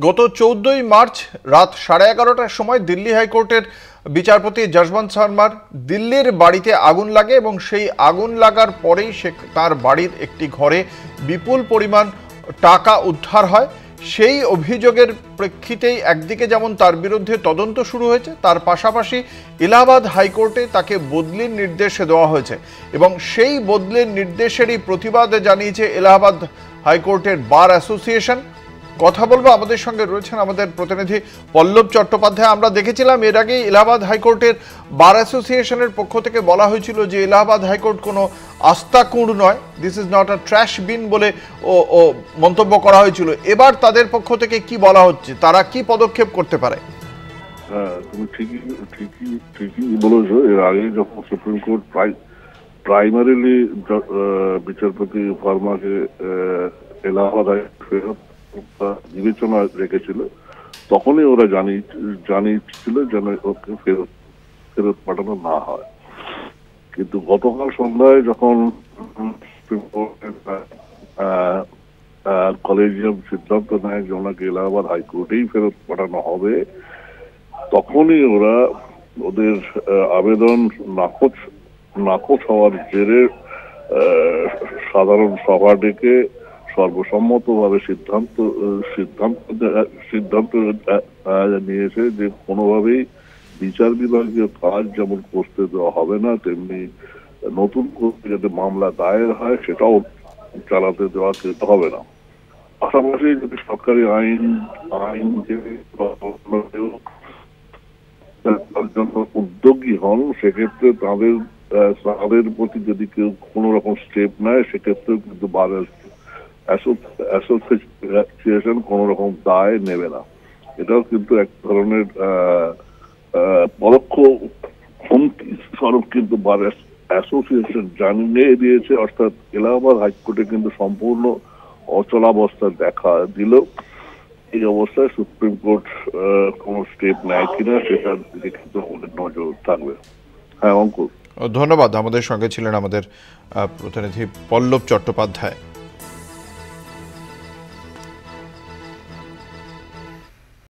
গত 14ই মার্চ রাত 11:30টার সময় দিল্লি হাইকোর্টের বিচারপতি যশবন্ত শর্মার দিল্লির বাড়িতে আগুন লাগে এবং সেই আগুন লাগার পরেই তার বাড়ির একটি ঘরে বিপুল পরিমাণ টাকা উদ্ধার হয়। সেই অভিযোগের প্রেক্ষিতেই একদিকে যেমন তার বিরুদ্ধে তদন্ত শুরু হয়েছে, তার পাশাপাশি এলাহাবাদ হাইকোর্টে তাকে বদলির নির্দেশ দেওয়া হয়েছে এবং সেই বদলির নির্দেশেরই প্রতিবাদ জানিয়েছে এলাহাবাদ হাইকোর্টের বার অ্যাসোসিয়েশন। কথা বলবো, আমাদের সঙ্গে রয়েছেন আমাদের প্রতিনিধি পল্লব চট্টোপাধ্যায়। আমরা দেখেছিলাম এর আগে এলাহাবাদ হাইকোর্টের বার অ্যাসোসিয়েশনের পক্ষ থেকে বলা হয়েছিল যে এলাহাবাদ হাইকোর্ট কোনো আস্তাকুঁড় নয়, this is not a trash bin বলে ও মন্তব্য করা হয়েছিল। এবার তাদের পক্ষ থেকে কি বলা হচ্ছে, তারা কি পদক্ষেপ করতে পারে? হ্যাঁ, তুমি ঠিকই বলেছো। এর আগে যখন সুপ্রিম কোর্ট প্রাইমারিলি বিচারপতি ভার্মাকে এলাহাবাদ ফেরত বিবেচনা রেখেছিল, তখনই ওরা জানিয়েছিল যেন ওকে ফেরত পাঠানো না হয়। কিন্তু গতকাল সন্ধ্যায় যখন কলেজিয়াম সিদ্ধান্ত নেয় যে ওনাকে এলাহাবাদ হাইকোর্টেই ফেরত পাঠানো হবে, তখনই ওরা ওদের আবেদন নাকচ হওয়ার জেরে সাধারণ সভা ডেকে সর্বসম্মতভাবে সিদ্ধান্ত নিয়েছে যে কোনোভাবেই বিচার বিভাগীয় কাজ যেমন করতে দেওয়া হবে না, তেমনি নতুন করে যাতে মামলা দায়ের হয় সেটাও চালাতে দেওয়া হবে না। পাশাপাশি যদি সরকারি আইন জন্য উদ্যোগী হন, সেক্ষেত্রে তাদের প্রতি যদি কেউ কোনো রকম স্টেপ নেয়, সেক্ষেত্রেও কিন্তু বার অ্যাসোসিয়েশন কোন রকম দায় নেবে না। এটাও কিন্তু এক ধরনের পরোক্ষ হুমকি স্বরূপ কিন্তু বার অ্যাসোসিয়েশন জানিয়ে দিয়েছে। অর্থাৎ এলাহাবাদ হাইকোর্টে কিন্তু সম্পূর্ণ অচলাবস্থা দেখা দিল। এই অবস্থায় সুপ্রিম কোর্ট কোন স্টেপ নেয় কিনা সেটার দিকে কিন্তু আমাদের নজর থাকবে। হ্যাঁ অঙ্কুর, ধন্যবাদ। আমাদের সঙ্গে ছিলেন আমাদের প্রতিনিধি পল্লব চট্টোপাধ্যায়।